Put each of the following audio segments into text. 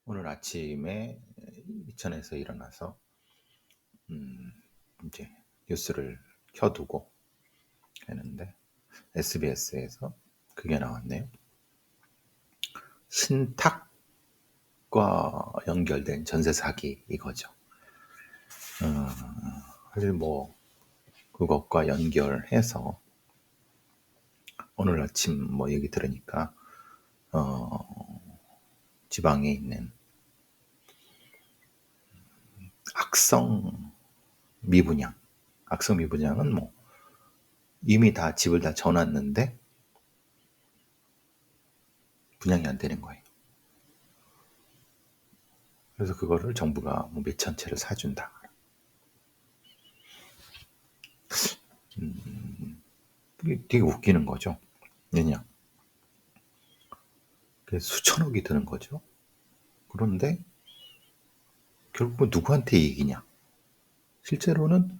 오늘 아침에 이천에서 일어나서 이제 뉴스를 켜두고 했는데 SBS에서 그게 나왔네요. 신탁과 연결된 전세 사기 이거죠. 사실 뭐 그것과 연결해서 오늘 아침 뭐 얘기 들으니까 지방에 있는 악성 미분양은 뭐 이미 다 집을 다 져놨는데 분양이 안 되는 거예요. 그래서 그거를 정부가 뭐 몇천 채를 사준다. 이게 되게 웃기는 거죠. 왜냐? 수천억이 드는 거죠. 그런데 결국 누구한테 이익이냐? 실제로는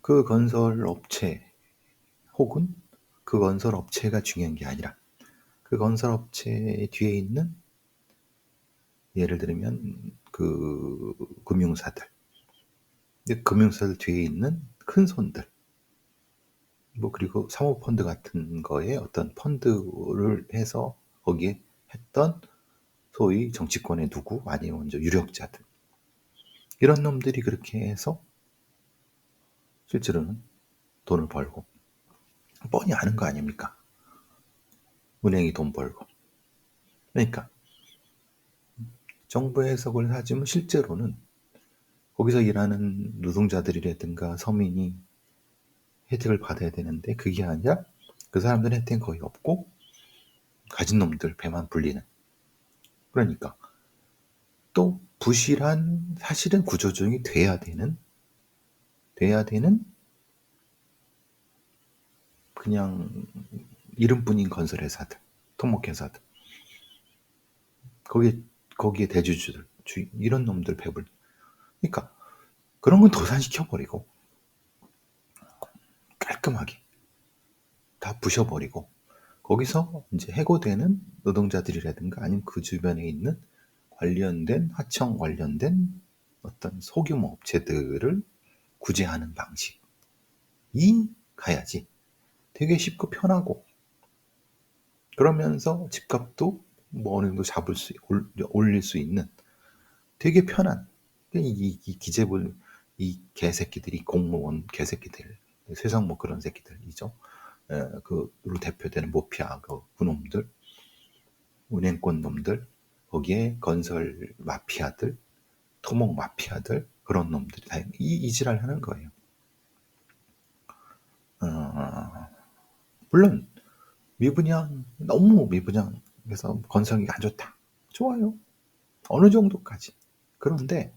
그 건설 업체 혹은 그 건설 업체가 중요한 게 아니라 그 건설 업체 뒤에 있는 예를 들면 그 금융사들, 금융사들 뒤에 있는 큰 손들, 뭐 그리고 사모펀드 같은 거에 어떤 펀드를 해서 거기에 했던 소위 정치권의 누구 아니면 먼저 유력자들 이런 놈들이 그렇게 해서 실제로는 돈을 벌고 뻔히 아는 거 아닙니까? 은행이 돈 벌고. 그러니까 정부에서 그걸 사주면 실제로는 거기서 일하는 노동자들이라든가 서민이 혜택을 받아야 되는데 그게 아니라 그 사람들은 혜택은 거의 없고 가진 놈들 배만 불리는. 그러니까 또 부실한 사실은 구조조정이 돼야 되는 그냥 이름뿐인 건설회사들, 토목회사들, 거기에 대주주들, 이런 놈들 배불. 그러니까 그런 건 도산시켜버리고 깔끔하게 다 부셔버리고 거기서 이제 해고되는 노동자들이라든가 아니면 그 주변에 있는 관련된 하청 관련된 어떤 소규모 업체들을 구제하는 방식이 가야지 되게 쉽고 편하고 그러면서 집값도 뭐 어느 정도 올릴 수 있는 되게 편한 이 기재부 이 개새끼들이 공무원 개새끼들 세상 뭐 그런 새끼들이죠. 그로 대표되는 모피아 그놈들 은행권 놈들 거기에 건설 마피아들 토목 마피아들 그런 놈들이 다 이지랄 하는 거예요. 물론 미분양 너무 미분양해서 건설이 안 좋다. 좋아요. 어느 정도까지. 그런데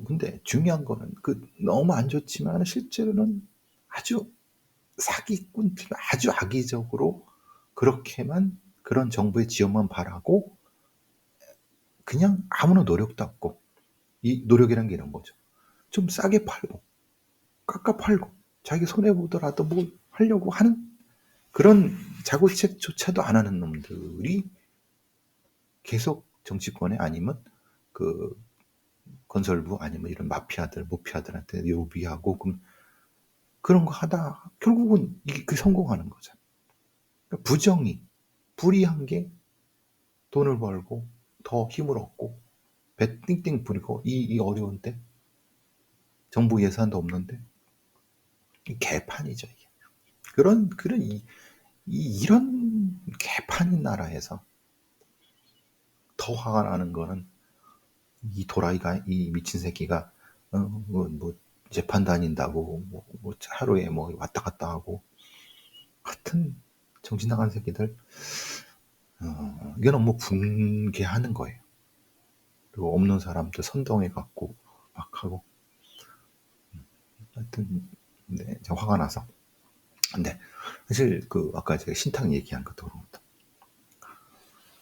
근데 중요한 거는 너무 안 좋지만 실제로는 아주 사기꾼들 아주 악의적으로 그렇게만 그런 정부의 지원만 바라고 그냥 아무런 노력도 없고 이 노력이란 게 이런 거죠. 좀 싸게 팔고 깎아 팔고 자기 손해 보더라도 뭐 하려고 하는 그런 자구책조차도 안 하는 놈들이 계속 정치권에 아니면 그 건설부 아니면 이런 모피아들한테 요비하고 그런 거 하다 결국은 이게 성공하는 거잖아. 그러니까 불이한 게 돈을 벌고 더 힘을 얻고 배 띵띵 부리고 이 어려운 때 정부 예산도 없는데 개판이죠 이게. 그런 이런 개판인 나라에서 더 화가 나는 거는 이 도라이가 이 미친 새끼가 뭐 재판 다닌다고 뭐 하루에 뭐 왔다 갔다 하고 같은 정신 나간 새끼들 이게 너무 분개하는 거예요. 그리고 없는 사람들 선동해 갖고 막 하고 하여튼 네, 화가 나서 근데 사실 아까 제가 신탁 얘기한 것도 그렇다.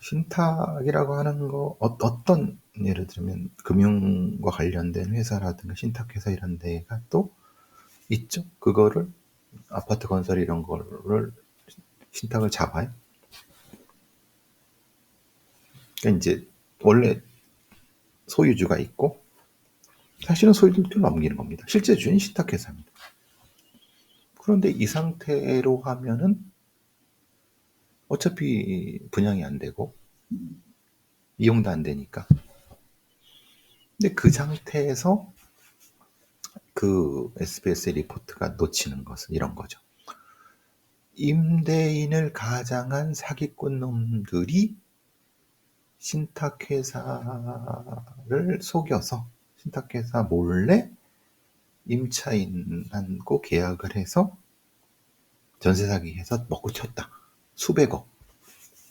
신탁이라고 하는 거 어떤 예를 들면 금융과 관련된 회사라든가 신탁회사 이런 데가 또 있죠. 그거를 아파트 건설 이런 거를 신탁을 잡아요. 그러니까 이제 원래 소유주가 있고 사실은 소유주를 넘기는 겁니다. 실제 주인 신탁회사입니다. 그런데 이 상태로 하면은 어차피 분양이 안 되고 이용도 안 되니까. 근데 그 상태에서 그 SBS의 리포트가 놓치는 것은 이런 거죠. 임대인을 가장한 사기꾼 놈들이 신탁회사를 속여서 신탁회사 몰래 임차인하고 계약을 해서 전세 사기해서 먹고 튀었다. 수백억,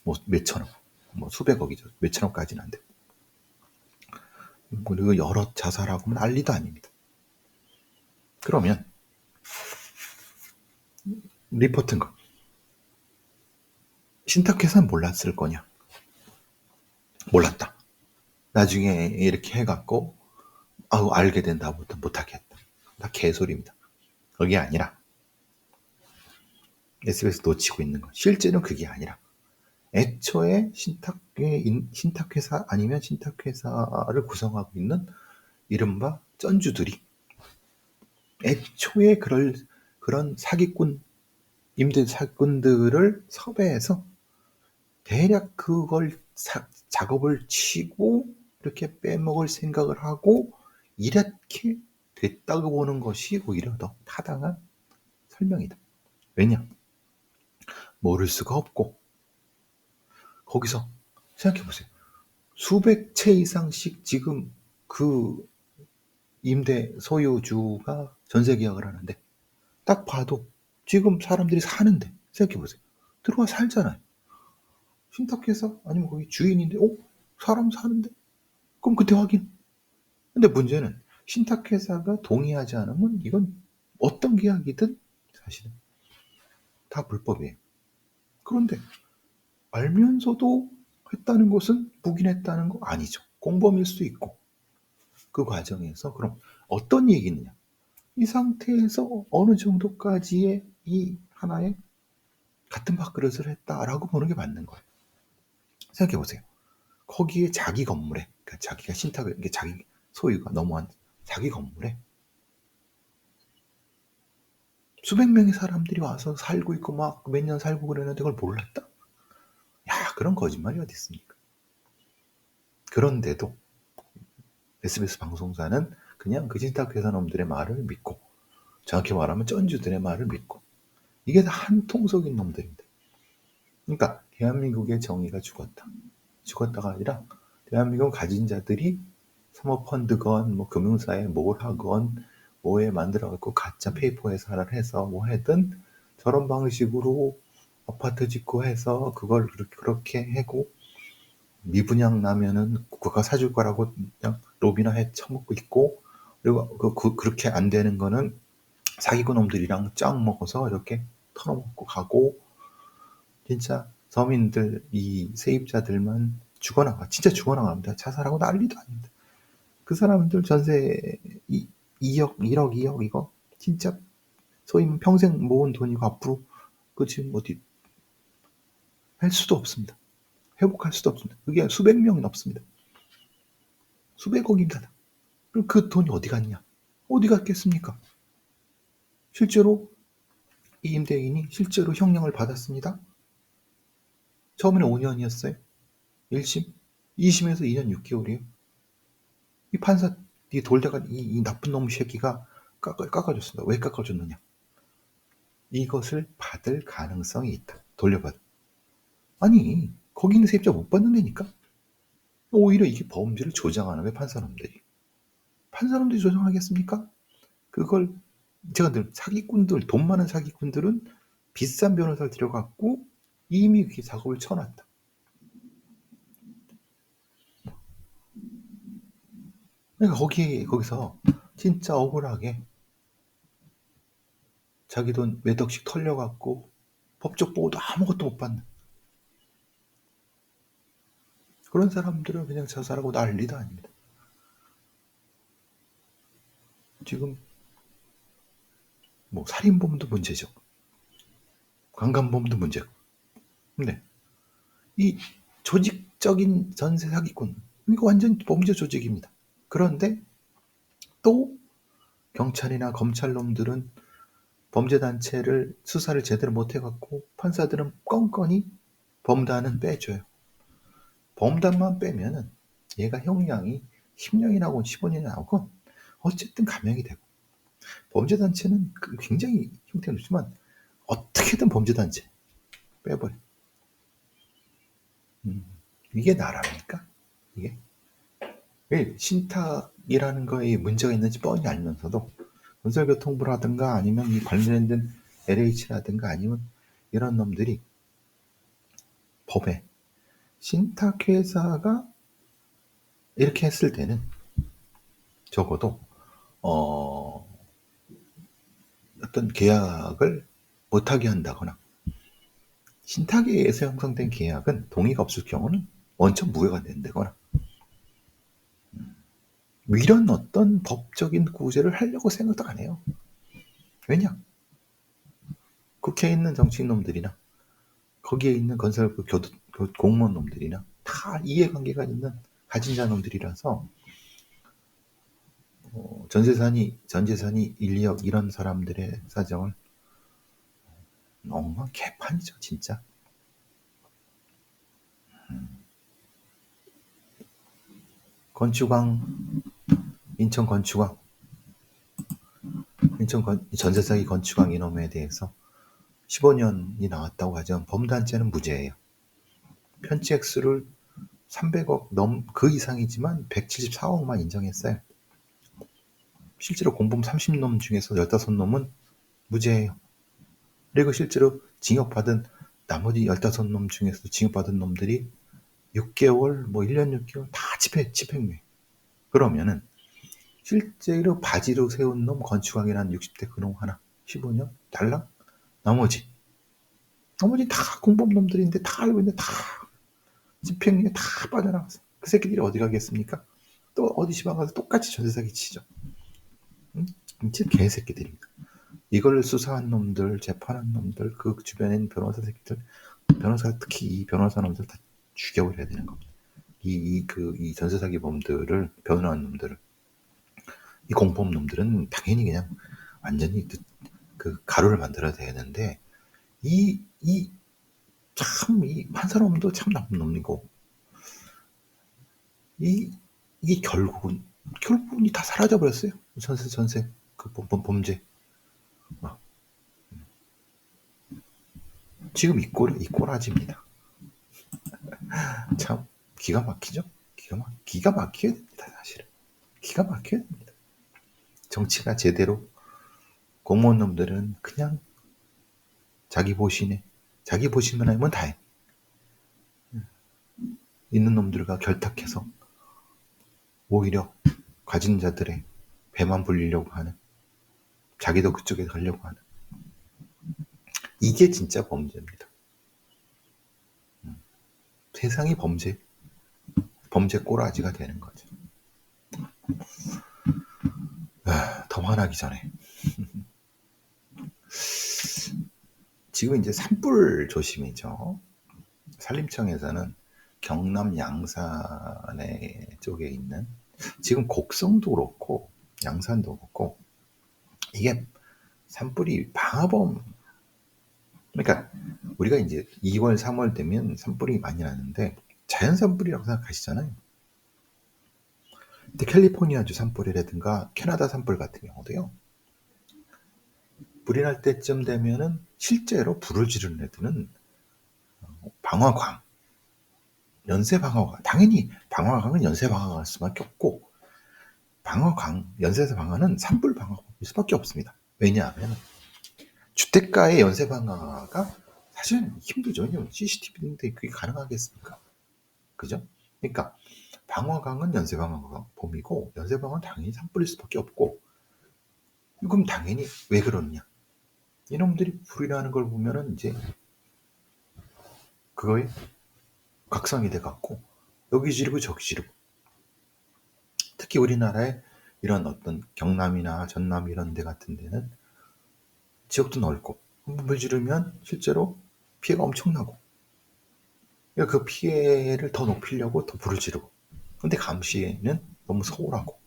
뭐 몇천억, 뭐 수백억이죠. 몇천억까지는 안 돼. 그리고 여러 자살하고 난리도 아닙니다. 그러면 리포트인가? 신탁회사는 몰랐을 거냐? 몰랐다. 나중에 이렇게 해갖고 알게 된다부터 못하겠다. 다 개소리입니다. 그게 아니라 SBS 놓치고 있는 건 실제는 그게 아니라 애초에 신탁회사 아니면 신탁회사를 구성하고 있는 이른바 쩐주들이 애초에 그런 사기꾼 임대 사기꾼들을 섭외해서 대략 그걸 작업을 치고 이렇게 빼먹을 생각을 하고 이렇게 됐다고 보는 것이 오히려 더 타당한 설명이다. 왜냐? 모를 수가 없고 거기서 생각해 보세요. 수백 채 이상씩 지금 그 임대 소유주가 전세 계약을 하는데 딱 봐도 지금 사람들이 사는데 생각해 보세요. 들어와 살잖아요. 신탁회사 아니면 거기 주인인데 사람 사는데 그럼 그때 확인. 근데 문제는 신탁회사가 동의하지 않으면 이건 어떤 계약이든 사실은 다 불법이에요. 그런데 알면서도 했다는 것은 묵인했다는 거 아니죠. 공범일 수도 있고 그 과정에서 그럼 어떤 얘기느냐? 이 상태에서 어느 정도까지의 이 하나의 같은 밥그릇을 했다라고 보는 게 맞는 거예요. 생각해 보세요. 거기에 자기 건물에, 그러니까 자기가 신탁을, 이게 자기 소유가 너무한 자기 건물에 수백 명의 사람들이 와서 살고 있고 막 몇 년 살고 그러는데 그걸 몰랐다? 야, 그런 거짓말이 어디 있습니까? 그런데도 SBS 방송사는 그냥 그 신탁회사 놈들의 말을 믿고, 정확히 말하면 쩐주들의 말을 믿고, 이게 다 한통속인 놈들입니다. 그러니까 대한민국의 정의가 죽었다. 죽었다가 아니라 대한민국 가진 자들이 사모펀드건 뭐 금융사에 뭘 하건 뭐에 만들어갖고 가짜 페이퍼 회사를 해서 뭐 하든 저런 방식으로 아파트 짓고 해서 그걸 그렇게 하고 미분양 나면은 그가 사줄 거라고 그냥 로비나 해 처먹고 있고, 그리고 그렇게 안 되는 거는 사기꾼 놈들이랑 짱 먹어서 이렇게 털어먹고 가고, 진짜 서민들 이 세입자들만 죽어나가, 진짜 죽어나갑니다. 자살하고 난리도 아닙니다. 그 사람들 전세 2억 1억 2억 이거 진짜 소위 평생 모은 돈이고 앞으로 그 지금 어디 할 수도 없습니다. 회복할 수도 없습니다. 그게 수백 명이 넘습니다. 수백억입니다. 그럼 그 돈이 어디 갔냐? 어디 갔겠습니까? 실제로 이 임대인이 실제로 형량을 받았습니다. 처음에는 5년이었어요. 1심, 2심에서 2년 6개월이에요. 이 판사, 이 돌다가 이 나쁜 놈의 새끼가 깎아줬습니다. 왜 깎아줬느냐? 이것을 받을 가능성이 있다. 돌려받을. 아니, 거기 있는 세입자 못 받는다니까? 오히려 이게 범죄를 조장하는 게 판사놈들이. 판사놈들이 조장하겠습니까? 그걸 제가 늘 사기꾼들, 돈 많은 사기꾼들은 비싼 변호사를 들여갖고 이미 그 작업을 쳐놨다. 그러니까 거기서 진짜 억울하게 자기 돈 몇 억씩 털려갖고 법적 보호도 아무것도 못 받는 그런 사람들은 그냥 자살하고 난리도 아닙니다. 지금 뭐 살인범도 문제죠. 강간범도 문제고. 근데 이 조직적인 전세 사기꾼, 이거 완전 범죄 조직입니다. 그런데 또 경찰이나 검찰 놈들은 범죄단체를 수사를 제대로 못해갖고 판사들은 껌껌이 범단은 빼줘요. 범단만 빼면은 얘가 형량이 10년이 나오건 15년이 나오건 어쨌든 감형이 되고, 범죄단체는 굉장히 형태가 좋지만 어떻게든 범죄단체 빼버려. 이게 나라니까. 이게 왜 신탁이라는 거에 문제가 있는지 뻔히 알면서도 건설교통부라든가 아니면 이 관련된 LH라든가 아니면 이런 놈들이 법에 신탁회사가 이렇게 했을 때는 적어도 어떤 계약을 못하게 한다거나, 신탁에 의해서 형성된 계약은 동의가 없을 경우는 원천 무효가 된다거나, 이런 어떤 법적인 구제를 하려고 생각도 안 해요. 왜냐? 국회에 있는 정치인놈들이나 거기에 있는 건설 공무원 놈들이나 다 이해관계가 있는 가진 자놈들이라서 전재산이 1, 2억 이런 사람들의 사정을 엉망 개판이죠, 진짜. 인천 전세사기 건축왕 이놈에 대해서 15년이 나왔다고 하지만 범단죄는 무죄예요. 편취 액수를 300억 그 이상이지만 174억만 인정했어요. 실제로 공범 30놈 중에서 15놈은 무죄예요. 그리고 실제로 징역받은 나머지 15놈 중에서 징역받은 놈들이 6개월, 1년 6개월 다 집행유예. 그러면은 실제로 바지로 세운 놈 건축왕이라는 60대 그놈 하나 15년 달랑, 나머지 다 공범 놈들인데 다 알고 있는데 다 집행유예 다 빠져나갔어. 그 새끼들이 어디 가겠습니까? 또 어디 지방 가서 똑같이 전세사기 치죠. 진짜 개새끼들입니다. 이걸 수사한 놈들, 재판한 놈들, 그 주변엔 변호사 새끼들, 특히 이 변호사 놈들 다 죽여버려야 되는 겁니다. 이 전세사기범들을, 변호한 놈들을, 이 공범 놈들은 당연히 그냥 완전히 그 가루를 만들어야 되는데, 이 판사놈도 참 나쁜 놈이고, 이게 결국은 다 사라져버렸어요. 전세 그 범죄. 지금 이 꼬라지입니다. 참 기가 막히죠? 기가 막혀야 됩니다, 사실은. 기가 막혀야 됩니다. 정치가 제대로, 공무원 놈들은 그냥 자기 보시면 하면 다행. 있는 놈들과 결탁해서 오히려 가진 자들의 배만 불리려고 하는, 자기도 그쪽에 가려고 하는, 이게 진짜 범죄입니다. 세상이 범죄 꼬라지가 되는 거죠. 더 화나기 전에 지금 이제 산불 조심이죠. 산림청에서는 경남 양산에 쪽에 있는, 지금 곡성도 그렇고 양산도 그렇고, 이게 산불이 방화범, 그러니까 우리가 이제 2월 3월 되면 산불이 많이 나는데 자연 산불이라고 생각하시잖아요. 근데 캘리포니아주 산불이라든가 캐나다 산불 같은 경우도요, 불이 날 때쯤 되면은 실제로 불을 지르는 애들은 방화광, 연쇄방화광, 당연히 방화광은 연쇄방화광일 수밖에 없고, 연쇄방화는 산불 방화광일 수밖에 없습니다. 왜냐하면 주택가의 연쇄방화가 사실은 힘들죠. 왜냐면 CCTV인데 그게 가능하겠습니까? 그죠? 그러니까 방화광은 연쇄방화범이고, 연쇄방화는 당연히 산불일 수밖에 없고, 그럼 당연히 왜 그러느냐? 이놈들이 불이 나는 걸 보면은 이제 그거에 각성이 돼갖고 여기 지르고 저기 지르고, 특히 우리나라의 이런 어떤 경남이나 전남 이런 데 같은 데는 지역도 넓고, 불 지르면 실제로 피해가 엄청나고, 그 피해를 더 높이려고 더 불을 지르고, 근데 감시는 너무 소홀하고,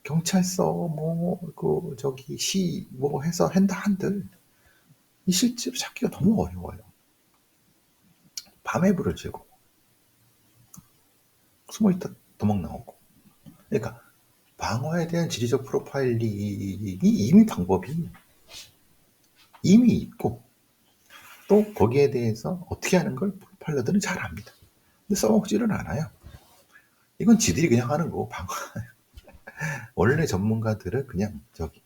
경찰서 뭐 그 저기 시 뭐 해서 한다 한들 이 실제로 찾기가 너무 어려워요. 밤에 불을 지고 숨어있다 도망 나오고. 그러니까 방어에 대한 지리적 프로파일링이 이미 방법이 이미 있고, 또 거기에 대해서 어떻게 하는 걸 프로파일러들은 잘 압니다. 근데 써먹지는 않아요. 이건 지들이 그냥 하는 거고, 방어. 원래 전문가들은 그냥 저기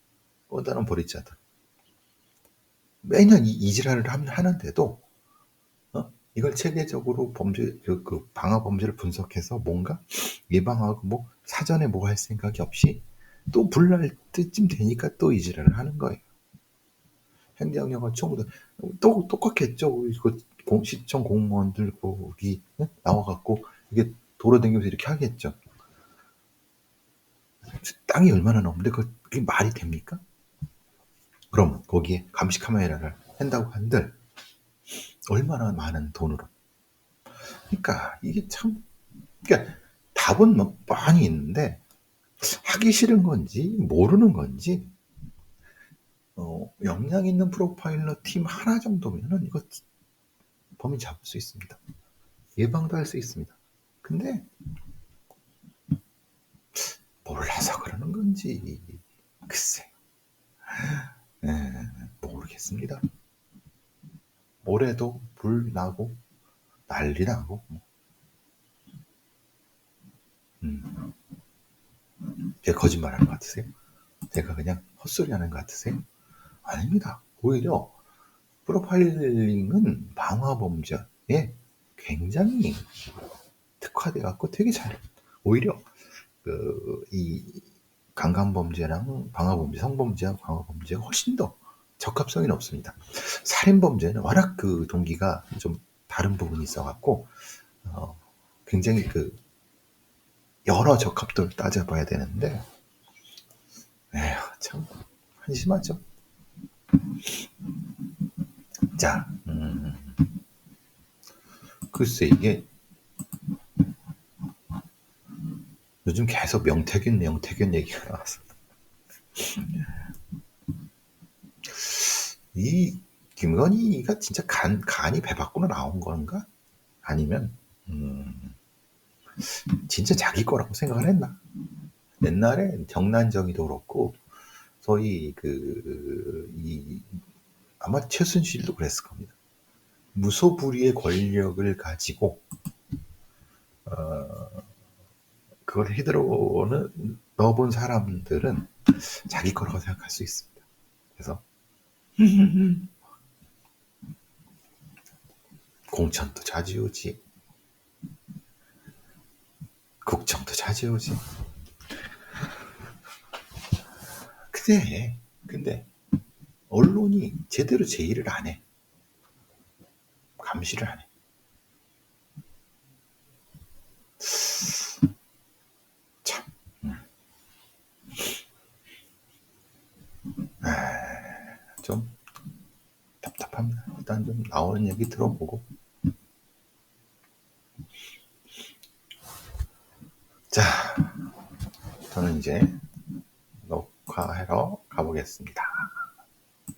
꼬다는 보리자들. 매년 이 지랄을 하는데도 이걸 체계적으로 범죄 그 방화 범죄를 분석해서 뭔가 예방하고 뭐 사전에 뭐 할 생각이 없이 또 불날 때쯤 되니까 또 이 지랄을 하는 거예요. 행정력과 총도 또 똑같겠죠. 그 시청 공무원들 거기 나와갖고 이게 돌아다니면서 이렇게 하겠죠. 땅이 얼마나 넘는데 그게 말이 됩니까? 그럼 거기에 감시 카메라를 한다고 한들 얼마나 많은 돈으로. 그러니까 이게 참, 그러니까 답은 뭐 많이 있는데 하기 싫은 건지 모르는 건지, 역량 있는 프로파일러 팀 하나 정도면은 이거 범인 잡을 수 있습니다. 예방도 할 수 있습니다. 근데 몰라서 그러는 건지 글쎄, 에, 모르겠습니다. 올해도 불 나고 난리 나고 음. 제가 거짓말하는 것 같으세요? 제가 그냥 헛소리하는 것 같으세요? 아닙니다. 오히려 프로파일링은 방화 범죄에 굉장히 특화돼 갖고 되게 잘해. 오히려 이 강간 범죄랑 방화 범죄, 성범죄와 방화 범죄가 훨씬 더 적합성이 높습니다. 살인 범죄는 워낙 그 동기가 좀 다른 부분이 있어갖고 굉장히 그 여러 적합도를 따져봐야 되는데, 에휴 참 한심하죠. 자, 글쎄 이게 요즘 계속 명태균 얘기가 나와서 이 김건희가 진짜 간이 배 밖으로 나온 건가? 아니면 진짜 자기 거라고 생각을 했나? 옛날에 정난정이도 그렇고 소위 아마 최순실도 그랬을 겁니다. 무소불위의 권력을 가지고 그걸 휘두르는 넣어본 사람들은 자기 거라고 생각할 수 있습니다. 그래서 공천도 자지우지, 국정도 자지우지. 근데 언론이 제대로 제의를 안 해. 감시를 안 해. 참, 좀 답답합니다. 일단 좀 나오는 얘기 들어보고. 자, 저는 이제 녹화하러 가보겠습니다.